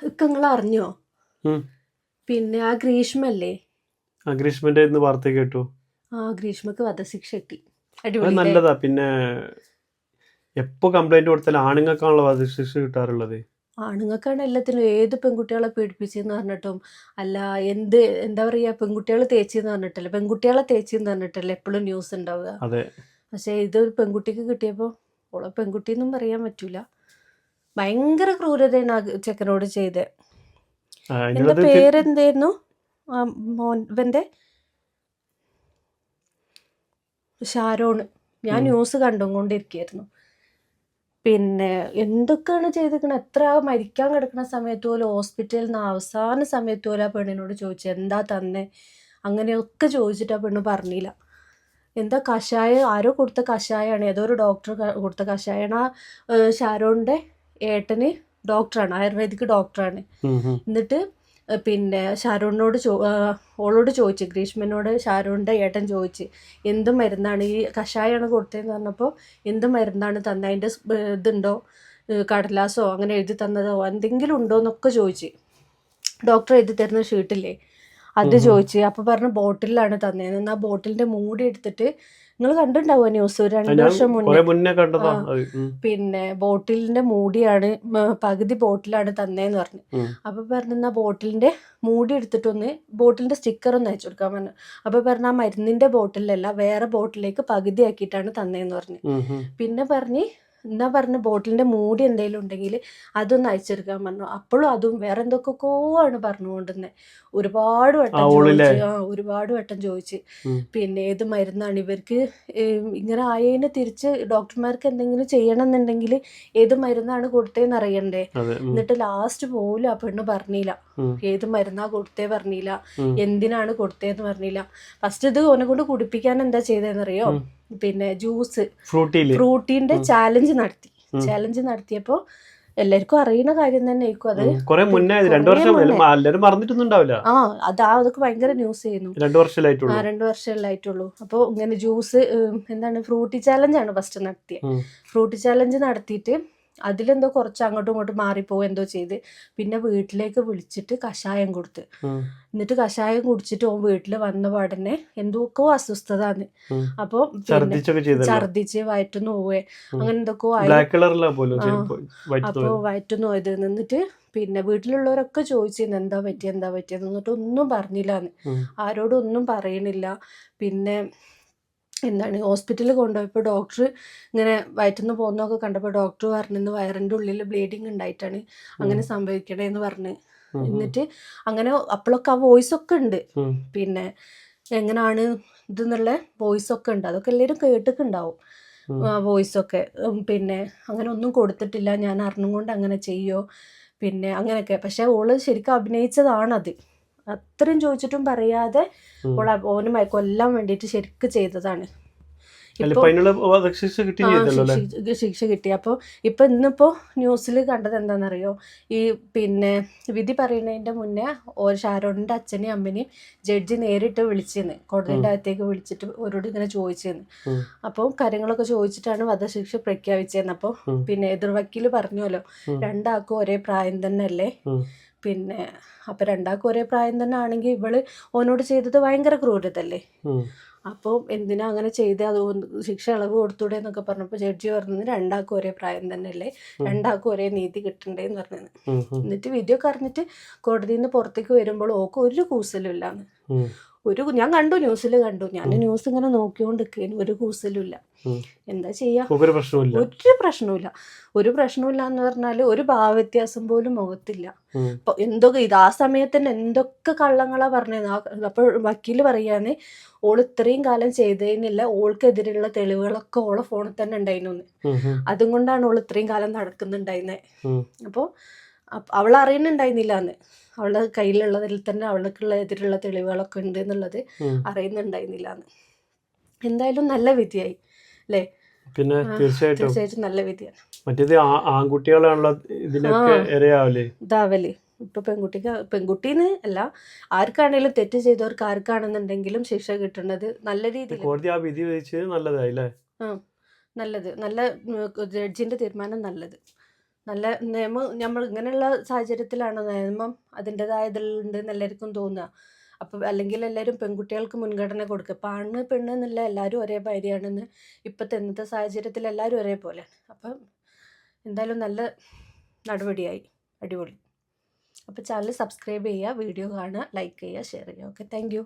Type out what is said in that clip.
ഇക്ക നിങ്ങൾ അറിഞ്ഞോ? ഉം. പിന്നെ ആ ഗ്രീഷ്മല്ലേ, ഗ്രീഷ്മന്റെ ഇന്ന് വാർത്ത കേട്ടു. ആ ഗ്രീഷ്മക്ക് വധശിക്ഷ കിട്ടി. അത് അടിപൊളിയില്ലേ? നല്ലതാ. പിന്നെ എപ്പോ കംപ്ലൈന്റ് കൊടുത്താലും ആണുങ്ങൾക്കാണല്ലോ വധശിക്ഷ കിട്ടാറുള്ളത്. ആണുങ്ങൾക്കാണ് എല്ലാത്തിനും. ഏത് പെൺകുട്ടികളെ പീഡിപ്പിച്ചെന്ന് പറഞ്ഞിട്ടും അല്ല, എന്താ പറയുക, പെൺകുട്ടികളെ തേച്ചെന്ന് പറഞ്ഞിട്ടല്ലേ, പെൺകുട്ടികളെ തേച്ചെന്ന് പറഞ്ഞിട്ടല്ലേ എപ്പോഴും ന്യൂസ് ഉണ്ടാവുക. അതെ. പക്ഷേ ഇതൊരു പെൺകുട്ടിക്ക് കിട്ടിയപ്പോൾ ഓളെ പെൺകുട്ടിയെന്നും പറയാൻ പറ്റൂല. ഭയങ്കര ക്രൂരതയാണ് ആ ചെക്കനോട് ചെയ്തത്. എന്താ അതിനുള്ളത് പേരെന്തായിരുന്നു ആ ഇവൻ്റെ? ഷാരോൺ. ഞാൻ ന്യൂസ് കണ്ടുകൊണ്ടിരിക്കുകയായിരുന്നു. പിന്നെ എന്തൊക്കെയാണ് ചെയ്തിരിക്കുന്നത്. എത്ര മരിക്കാൻ കിടക്കുന്ന സമയത്ത് പോലും ഹോസ്പിറ്റലിൽ നിന്ന് അവസാന സമയത്ത് പോലും ആ പെണ്ണിനോട് ചോദിച്ചു എന്താ തന്നെ, അങ്ങനെയൊക്കെ ചോദിച്ചിട്ട് ആ പെണ്ണ് പറഞ്ഞില്ല. എന്താ കഷായം ആരോ കൊടുത്ത കഷായമാണ്, ഏതോ ഒരു ഡോക്ടർ കൊടുത്ത കഷായമാണ്. ആ ഷാരോണിൻ്റെ ഏട്ടന് ഡോക്ടറാണ്, ആയുർവേദിക് ഡോക്ടറാണ്. എന്നിട്ട് പിന്നെ ഷാരോണിനോട് ഓളോട് ചോദിച്ചു, ഗ്രീഷ്മനോട് ഷാരോണിൻ്റെ ഏട്ടൻ ചോദിച്ച് എന്ത് മരുന്നാണ് ഈ കഷായമാണ് കൊടുത്തതെന്ന് പറഞ്ഞപ്പോൾ എന്ത് മരുന്നാണ് തന്നെ, അതിൻ്റെ ഇതുണ്ടോ, കടലാസോ അങ്ങനെ എഴുതി തന്നതോ എന്തെങ്കിലും ഉണ്ടോ എന്നൊക്കെ ചോദിച്ച്. ഡോക്ടർ എഴുതി തരുന്ന ഷീട്ടില്ലേ അത് ചോദിച്ച്. അപ്പോൾ പറഞ്ഞ ബോട്ടിലാണ് തന്നേന്ന്. ആ ബോട്ടിലിൻ്റെ മൂടി എടുത്തിട്ട്, നിങ്ങൾ കണ്ടിട്ടുണ്ടാവുക ന്യൂസ് 2 വർഷം മുന്നേ. കണ്ടതാ. പിന്നെ ബോട്ടിലിൻ്റെ മൂടിയാണ്, പകുതി ബോട്ടിലാണ് തന്നേന്ന് പറഞ്ഞു. അപ്പോൾ പറഞ്ഞ ബോട്ടിലിൻ്റെ മൂടി എടുത്തിട്ടൊന്ന് ബോട്ടിലിൻ്റെ സ്റ്റിക്കർ ഒന്ന് അയച്ചു കൊടുക്കാൻ പറഞ്ഞു. അപ്പോൾ പറഞ്ഞ ആ മരുന്നിൻ്റെ ബോട്ടിലല്ല, വേറെ ബോട്ടിലേക്ക് പകുതി ആക്കിയിട്ടാണ് തന്നേന്ന് പറഞ്ഞു. പിന്നെ എന്നാ പറഞ്ഞ് ബോട്ടിലിൻ്റെ മൂടി എന്തെങ്കിലും ഉണ്ടെങ്കിൽ അതൊന്ന് അയച്ചെടുക്കാൻ പറഞ്ഞു. അപ്പോഴും അതും വേറെ എന്തൊക്കെയോ ആണ് പറഞ്ഞുകൊണ്ടിരുന്നത്. ഒരുപാട് വട്ടം ചോദിച്ച് പിന്നെ ഏത് മരുന്നാണ് ഇവർക്ക് ഇങ്ങനെ ആയതിന് തിരിച്ച് ഡോക്ടർമാർക്ക് എന്തെങ്കിലും ചെയ്യണം എന്നുണ്ടെങ്കിൽ ഏത് മരുന്നാണ് കൊടുത്തതെന്ന് അറിയണ്ടേ. എന്നിട്ട് ലാസ്റ്റ് പോലും ആ പെണ്ണ് പറഞ്ഞില്ല, ഏത് മരുന്നാ കൊടുത്തേ പറഞ്ഞില്ല, എന്തിനാണ് കൊടുത്തതെന്ന് പറഞ്ഞില്ല. ഫസ്റ്റ് ഇത് ഓനെ കൊണ്ട് കുടിപ്പിക്കാൻ എന്താ ചെയ്തതെന്നറിയോ, പിന്നെ ജ്യൂസ് ഫ്രൂട്ടീൻ്റെ ചാലഞ്ച് നടത്തിയപ്പോൾ എല്ലാവർക്കും അറിയുന്ന കാര്യം തന്നെ ആയിരിക്കും അത്. അതൊക്കെ ഭയങ്കര ന്യൂസ് ചെയ്യുന്നു. 2 വർഷമായിട്ടുള്ളൂ. 2 വർഷമല്ലായിട്ടുള്ളൂ. അപ്പോൾ ഇങ്ങനെ ജ്യൂസ് എന്താണ് ഫ്രൂട്ടി ചാലഞ്ചാണ് ഫസ്റ്റ് നടത്തിയത്. ഫ്രൂട്ടി ചാലഞ്ച് നടത്തിയിട്ട് അതിലെന്തോ കുറച്ച് അങ്ങോട്ടും ഇങ്ങോട്ടും മാറിപ്പോവുക എന്തോ ചെയ്ത് പിന്നെ വീട്ടിലേക്ക് വിളിച്ചിട്ട് കഷായം കൊടുത്ത്. എന്നിട്ട് കഷായം കുടിച്ചിട്ട് ഓൻ വീട്ടിൽ വന്ന പാടന്നെ എന്തൊക്കെയോ അസ്വസ്ഥതാണ്. അപ്പോൾ ഛർദിച്ച് വയറ്റുന്നു പോവേ അങ്ങനെ എന്തൊക്കെയോ ആയി. അപ്പോൾ വയറ്റുന്നു പോയത്. എന്നിട്ട് പിന്നെ വീട്ടിലുള്ളവരൊക്കെ ചോദിച്ചിരുന്നു എന്താ പറ്റിയത്, എന്നിട്ട് ഒന്നും പറഞ്ഞില്ലാന്ന്, ആരോടും ഒന്നും പറയണില്ല. പിന്നെ എന്താണ് ഹോസ്പിറ്റലിൽ കൊണ്ടുപോയപ്പോൾ ഡോക്ടർ ഇങ്ങനെ വയറ്റുനിന്ന് പോകുന്നതൊക്കെ കണ്ടപ്പോൾ ഡോക്ടർ പറഞ്ഞിരുന്നു വയറിൻ്റെ ഉള്ളിൽ ബ്ലീഡിങ് ഉണ്ടായിട്ടാണ് അങ്ങനെ സംഭവിക്കണേന്ന് പറഞ്ഞ്. എന്നിട്ട് അങ്ങനെ അപ്പോഴൊക്കെ ആ വോയിസൊക്കെ ഉണ്ട്, പിന്നെ എങ്ങനെയാണ് ഇതെന്നുള്ള വോയിസൊക്കെ ഉണ്ട്. അതൊക്കെ എല്ലാവരും കേട്ടിട്ടുണ്ടാവും ആ വോയിസൊക്കെ. പിന്നെ അങ്ങനെ ഒന്നും കൊടുത്തിട്ടില്ല, ഞാൻ അറിഞ്ഞുകൊണ്ട് അങ്ങനെ ചെയ്യോ പിന്നെ അങ്ങനെയൊക്കെ. പക്ഷെ ഓള് ശരിക്കും അഭിനയിച്ചതാണത്. അത്രയും ചോദിച്ചിട്ടും പറയാതെ ഓന് കൊല്ലാൻ വേണ്ടിയിട്ട് ശരിക്കും ചെയ്തതാണ്. ശിക്ഷ കിട്ടി. അപ്പോൾ ഇന്നിപ്പോൾ ന്യൂസിൽ കണ്ടത് എന്താണെന്നറിയോ, ഈ പിന്നെ വിധി പറയുന്നതിൻ്റെ മുന്നേ ഷാരോണിൻ്റെ അച്ഛനെയും അമ്മനെയും ജഡ്ജി നേരിട്ട് വിളിച്ചിരുന്നു, കോടതിൻ്റെ അകത്തേക്ക് വിളിച്ചിട്ട് അവരോട് ഇങ്ങനെ ചോദിച്ചിരുന്നു. അപ്പോൾ കാര്യങ്ങളൊക്കെ ചോദിച്ചിട്ടാണ് വധശിക്ഷ പ്രഖ്യാപിച്ചിരുന്നത്. അപ്പോൾ പിന്നെ എതിർവക്കീൽ പറഞ്ഞല്ലോ രണ്ടാൾക്കും ഒരേ പ്രായം തന്നെ അല്ലേ, പിന്നെ അപ്പം രണ്ടാൾക്കും ഒരേ പ്രായം തന്നെ ആണെങ്കിൽ ഇവള് ഓനോട് ചെയ്തത് ഭയങ്കര ക്രൂരതല്ലേ, അപ്പോൾ എന്തിനാ അങ്ങനെ ചെയ്ത്, അത് ശിക്ഷ ഇളവ് കൊടുത്തൂടെ എന്നൊക്കെ പറഞ്ഞപ്പോൾ ജഡ്ജി പറഞ്ഞത് രണ്ടാൾക്കും ഒരേ പ്രായം തന്നെ അല്ലേ, രണ്ടാൾക്കും ഒരേ നീതി കിട്ടണ്ടേന്ന് പറഞ്ഞത്. എന്നിട്ട് വിധിയൊക്കെ അറിഞ്ഞിട്ട് കോടതിയിൽ നിന്ന് പുറത്തേക്ക് വരുമ്പോൾ ഓക്ക് ഒരു കൂസലും ഇല്ലാന്ന്. ഞാൻ കണ്ടു, ന്യൂസിൽ കണ്ടു. ഞാൻ ന്യൂസ് ഇങ്ങനെ നോക്കിക്കൊണ്ടിരിക്കുകയാണ്, ഒരു കൂസലും ഇല്ല. എന്താ ചെയ്യാ, ഒരു പ്രശ്നമില്ല എന്ന് പറഞ്ഞാൽ ഒരു ഭാവവ്യത്യാസം പോലും മുഖത്തില്ല. അപ്പൊ എന്തൊക്കെ ആ സമയത്ത് തന്നെ എന്തൊക്കെ കള്ളങ്ങളാ പറഞ്ഞത്. അപ്പോൾ വക്കീല് പറയാന്ന് ഓൾ ഇത്രയും കാലം ചെയ്തതിനില്ല, ഓൾക്കെതിരെയുള്ള തെളിവുകളൊക്കെ ഓളെ ഫോണിൽ തന്നെ ഉണ്ടായിരുന്നു. അതും കൊണ്ടാണ് ഓൾ ഇത്രയും കാലം നടക്കുന്നുണ്ടായിരുന്നത്. അപ്പോൾ അവൾ അറിയുന്നുണ്ടായിരുന്നില്ല എന്ന്, അവളുടെ കയ്യിലുള്ളതിൽ തന്നെ അവൾക്കുള്ള എതിരുള്ള തെളിവുകളൊക്കെ ഉണ്ട് എന്നുള്ളത് അറിയുന്നുണ്ടായിരുന്നില്ല എന്ന്. എന്തായാലും നല്ല വിധിയായി അല്ലേ. പിന്നെ തീർച്ചയായിട്ടും നല്ല വിധിയാണ്. മറ്റേത് ആൺകുട്ടികളാണല്ലോ ഇതിനൊക്കെ ഇതാവല്. ഇപ്പൊ പെൺകുട്ടീന്ന് അല്ല, ആർക്കാണെങ്കിലും തെറ്റ് ചെയ്തവർക്ക് ആർക്കാണെന്നുണ്ടെങ്കിലും ശിക്ഷ കിട്ടുന്നത് നല്ല രീതിയിൽ. കോടതി ആ വിധി വിധിച്ചത് നല്ലതായില്ലേ. നല്ല ജഡ്ജിന്റെ തീരുമാനം നല്ലത്. നല്ല നിയമം നമ്മൾ ഇങ്ങനെയുള്ള സാഹചര്യത്തിലാണ് നിയമം അതിൻ്റെതായ ഇതിലുണ്ടെന്ന് എല്ലാവർക്കും തോന്നുക. അപ്പം അല്ലെങ്കിൽ എല്ലാവരും പെൺകുട്ടികൾക്ക് മുൻഗണന കൊടുക്കുക. ഇപ്പം ആണ് പെണ്ണ് എന്നില്ല, എല്ലാവരും ഒരേ ഭാര്യയാണെന്ന് ഇപ്പോഴത്തെ ഇന്നത്തെ സാഹചര്യത്തിൽ എല്ലാവരും ഒരേപോലെയാണ്. അപ്പം എന്തായാലും നല്ല നടപടിയായി, അടിപൊളി. അപ്പോൾ ചാനൽ സബ്സ്ക്രൈബ് ചെയ്യുക, വീഡിയോ കാണുക, ലൈക്ക് ചെയ്യുക, ഷെയർ ചെയ്യുക. Okay, thank you.